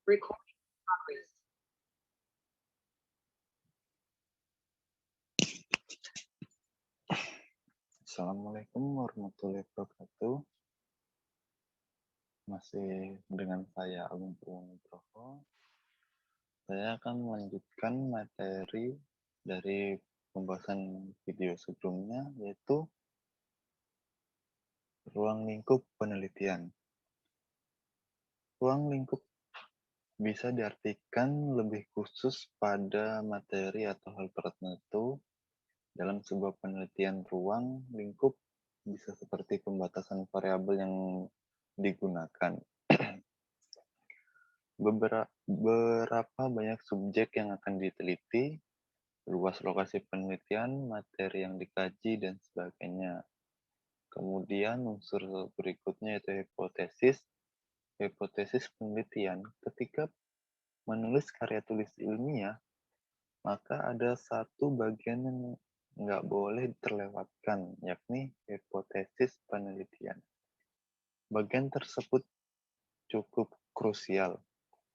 Recording progress. Assalamualaikum warahmatullahi wabarakatuh. Masih dengan saya Agung Purwonugroho. Saya akan melanjutkan materi dari pembahasan video sebelumnya, yaitu ruang lingkup penelitian. Ruang lingkup bisa diartikan lebih khusus pada materi atau hal tertentu. Dalam sebuah penelitian, ruang lingkup bisa seperti pembatasan variabel yang digunakan. Berapa banyak subjek yang akan diteliti, luas lokasi penelitian, materi yang dikaji, dan sebagainya. Kemudian unsur berikutnya yaitu hipotesis. Hipotesis penelitian. Ketika menulis karya tulis ilmiah, maka ada satu bagian yang nggak boleh terlewatkan, yakni hipotesis penelitian. Bagian tersebut cukup krusial,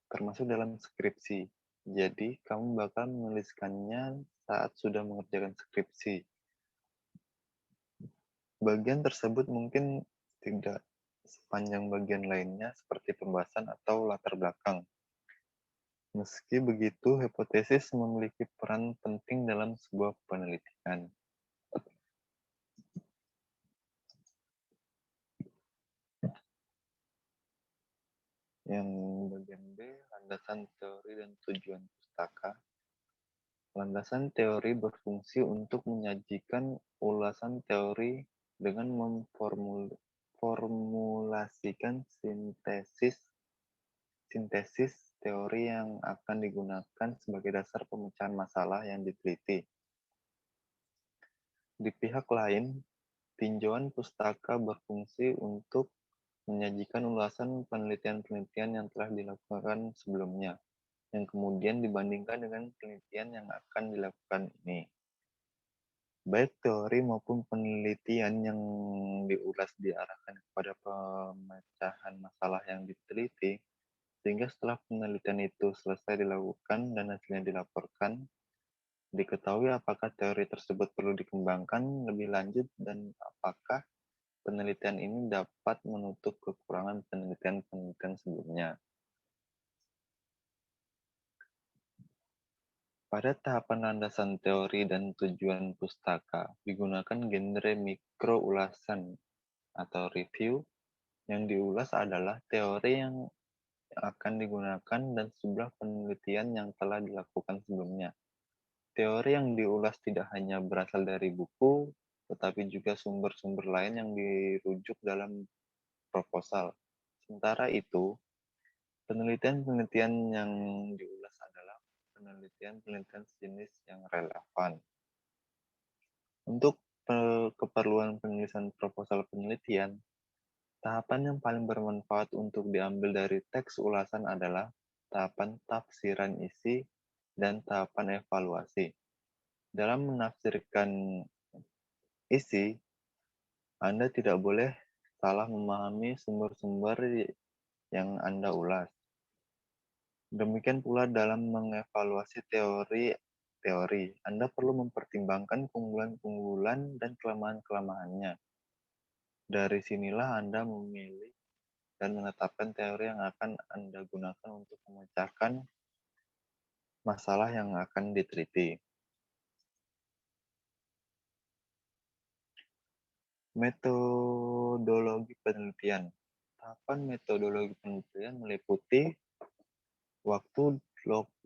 termasuk dalam skripsi. Jadi, kamu bakal menuliskannya saat sudah mengerjakan skripsi. Bagian tersebut mungkin tidak sepanjang bagian lainnya seperti pembahasan atau latar belakang. Meski begitu, hipotesis memiliki peran penting dalam sebuah penelitian. Yang bagian B, landasan teori dan tujuan pustaka. Landasan teori berfungsi untuk menyajikan ulasan teori dengan memformulasikan sintesis teori yang akan digunakan sebagai dasar pemecahan masalah yang diteliti. Di pihak lain, tinjauan pustaka berfungsi untuk menyajikan ulasan penelitian-penelitian yang telah dilakukan sebelumnya, yang kemudian dibandingkan dengan penelitian yang akan dilakukan ini. Baik teori maupun penelitian yang diulas diarahkan kepada pemecahan masalah yang diteliti, sehingga setelah penelitian itu selesai dilakukan dan hasilnya dilaporkan, diketahui apakah teori tersebut perlu dikembangkan lebih lanjut dan apakah penelitian ini dapat menutup kekurangan penelitian-penelitian sebelumnya. Pada tahapan landasan teori dan tujuan pustaka, digunakan genre mikro ulasan atau review. Yang diulas adalah teori yang akan digunakan dan sejumlah penelitian yang telah dilakukan sebelumnya. Teori yang diulas tidak hanya berasal dari buku, tetapi juga sumber-sumber lain yang dirujuk dalam proposal. Sementara itu, penelitian-penelitian yang diulas adalah penelitian-penelitian sejenis yang relevan. Untuk keperluan penulisan proposal penelitian, tahapan yang paling bermanfaat untuk diambil dari teks ulasan adalah tahapan tafsiran isi dan tahapan evaluasi. Dalam menafsirkan isi, Anda tidak boleh salah memahami sumber-sumber yang Anda ulas. Demikian pula dalam mengevaluasi teori, Anda perlu mempertimbangkan keunggulan-keunggulan dan kelemahan-kelemahannya. Dari sinilah Anda memilih dan menetapkan teori yang akan Anda gunakan untuk memecahkan masalah yang akan diteliti. Metodologi penelitian. Tahapan metodologi penelitian meliputi waktu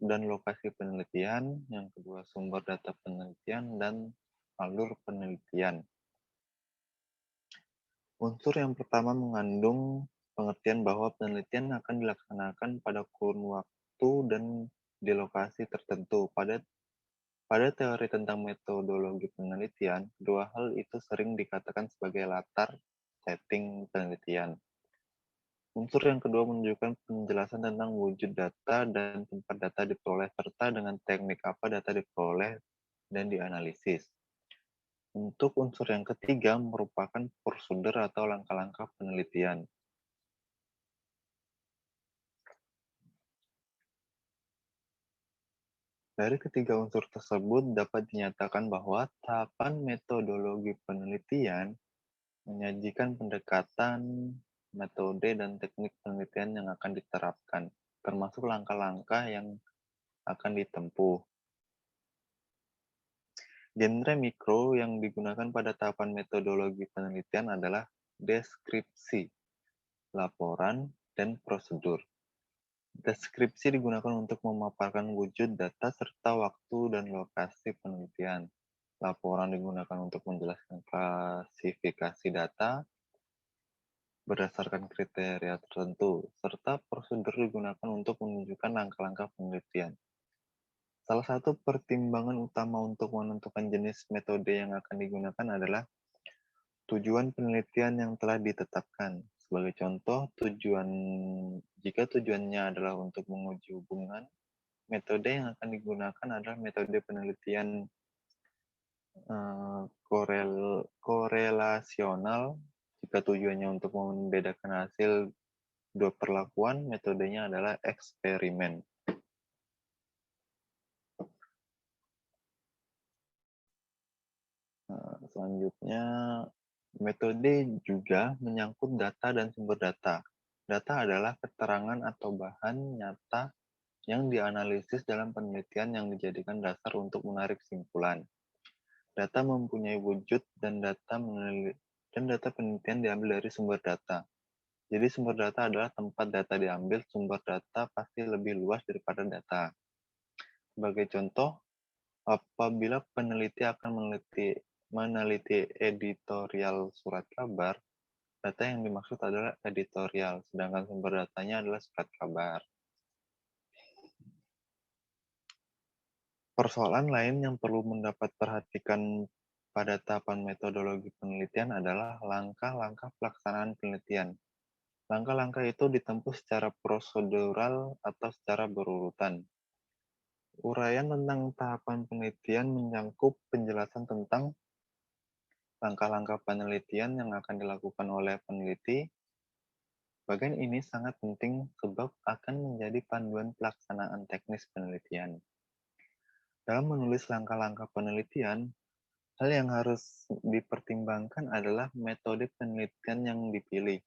dan lokasi penelitian, yang kedua sumber data penelitian, dan alur penelitian. Unsur yang pertama mengandung pengertian bahwa penelitian akan dilaksanakan pada kurun waktu dan di lokasi tertentu. Pada teori tentang metodologi penelitian, kedua hal itu sering dikatakan sebagai latar setting penelitian. Unsur yang kedua menunjukkan penjelasan tentang wujud data dan tempat data diperoleh serta dengan teknik apa data diperoleh dan dianalisis. Untuk unsur yang ketiga merupakan prosedur atau langkah-langkah penelitian. Dari ketiga unsur tersebut dapat dinyatakan bahwa tahapan metodologi penelitian menyajikan pendekatan, metode, dan teknik penelitian yang akan diterapkan, termasuk langkah-langkah yang akan ditempuh. Genre mikro yang digunakan pada tahapan metodologi penelitian adalah deskripsi, laporan, dan prosedur. Deskripsi digunakan untuk memaparkan wujud data serta waktu dan lokasi penelitian. Laporan digunakan untuk menjelaskan klasifikasi data berdasarkan kriteria tertentu, serta prosedur digunakan untuk menunjukkan langkah-langkah penelitian. Salah satu pertimbangan utama untuk menentukan jenis metode yang akan digunakan adalah tujuan penelitian yang telah ditetapkan. Sebagai contoh, jika tujuannya adalah untuk menguji hubungan, metode yang akan digunakan adalah metode penelitian korelasional. Jika tujuannya untuk membedakan hasil dua perlakuan, metodenya adalah eksperimen. Selanjutnya, metode juga menyangkut data dan sumber data. Data adalah keterangan atau bahan nyata yang dianalisis dalam penelitian yang dijadikan dasar untuk menarik kesimpulan. Data mempunyai wujud dan data penelitian diambil dari sumber data. Jadi sumber data adalah tempat data diambil, sumber data pasti lebih luas daripada data. Sebagai contoh, apabila peneliti akan meneliti editorial surat kabar, data yang dimaksud adalah editorial, sedangkan sumber datanya adalah surat kabar. Persoalan lain yang perlu mendapat perhatikan pada tahapan metodologi penelitian adalah langkah-langkah pelaksanaan penelitian. Langkah-langkah itu ditempuh secara prosedural atau secara berurutan. Uraian tentang tahapan penelitian menyangkut penjelasan tentang langkah-langkah penelitian yang akan dilakukan oleh peneliti. Bagian ini sangat penting sebab akan menjadi panduan pelaksanaan teknis penelitian. Dalam menulis langkah-langkah penelitian, hal yang harus dipertimbangkan adalah metode penelitian yang dipilih.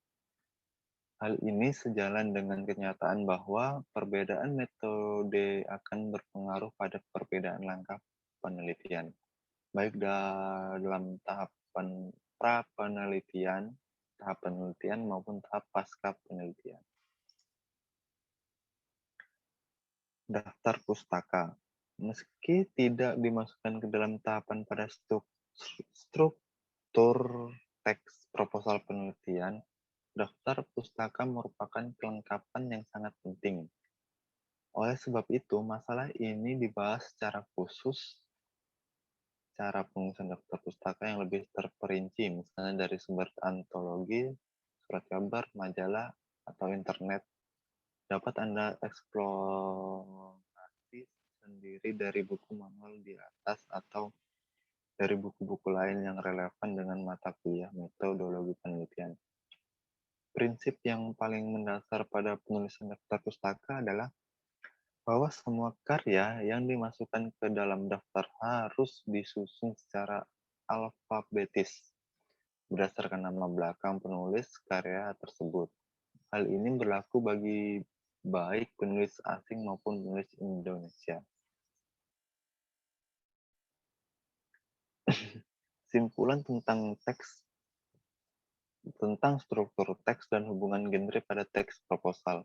Hal ini sejalan dengan kenyataan bahwa perbedaan metode akan berpengaruh pada perbedaan langkah penelitian, baik dalam tahapan pra-penelitian, tahap penelitian, maupun tahap pasca penelitian. Daftar pustaka. Meski tidak dimasukkan ke dalam tahapan pada struktur teks proposal penelitian, daftar pustaka merupakan kelengkapan yang sangat penting. Oleh sebab itu, masalah ini dibahas secara khusus, cara pengisian daftar pustaka yang lebih terperinci, misalnya dari sumber antologi, surat kabar, majalah, atau internet. Dapat Anda eksplorasi sendiri dari buku manual di atas atau dari buku-buku lain yang relevan dengan mata kuliah metodologi penelitian. Prinsip yang paling mendasar pada penulisan daftar pustaka adalah bahwa semua karya yang dimasukkan ke dalam daftar harus disusun secara alfabetis berdasarkan nama belakang penulis karya tersebut. Hal ini berlaku bagi baik penulis asing maupun penulis Indonesia. Simpulan tentang struktur teks dan hubungan genre pada teks proposal.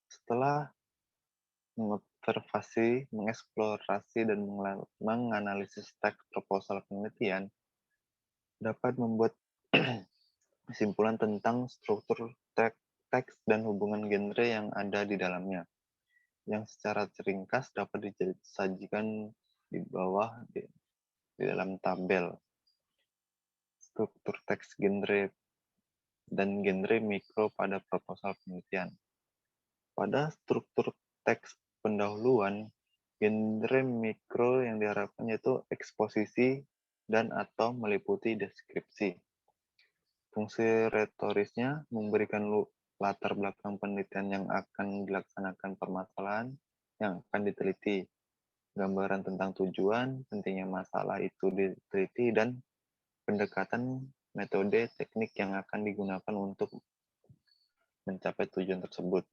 Setelah mengobservasi, mengeksplorasi, dan menganalisis teks proposal penelitian, dapat membuat kesimpulan tentang struktur teks dan hubungan genre yang ada di dalamnya, yang secara ringkas dapat disajikan di bawah di dalam tabel. Struktur teks genre dan genre mikro pada proposal penelitian. Pada struktur teks pendahuluan, genre mikro yang diharapkan yaitu eksposisi dan atau meliputi deskripsi. Fungsi retorisnya memberikan latar belakang penelitian yang akan dilaksanakan permasalahan yang akan diteliti. gambaran tentang tujuan, pentingnya masalah itu diteliti, dan pendekatan metode teknik yang akan digunakan untuk mencapai tujuan tersebut.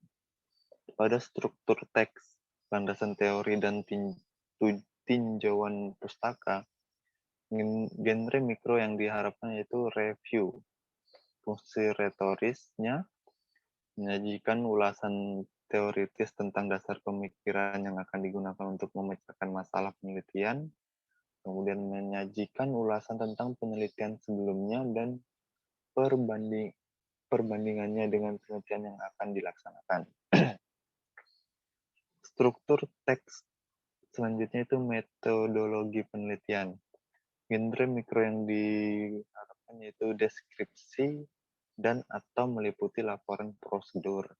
Pada struktur teks, landasan teori, dan tinjauan pustaka, genre mikro yang diharapkan yaitu review. Fungsi retorisnya menyajikan ulasan teoritis tentang dasar pemikiran yang akan digunakan untuk memecahkan masalah penelitian, kemudian menyajikan ulasan tentang penelitian sebelumnya dan perbandingannya dengan penelitian yang akan dilaksanakan. Struktur teks selanjutnya itu metodologi penelitian. Genre mikro yang diharapkan yaitu deskripsi dan atau meliputi laporan prosedur.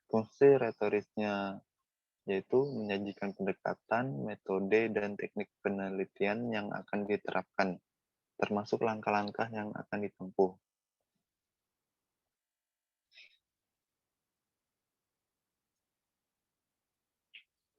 Fungsi retorisnya yaitu menyajikan pendekatan, metode, dan teknik penelitian yang akan diterapkan, termasuk langkah-langkah yang akan ditempuh.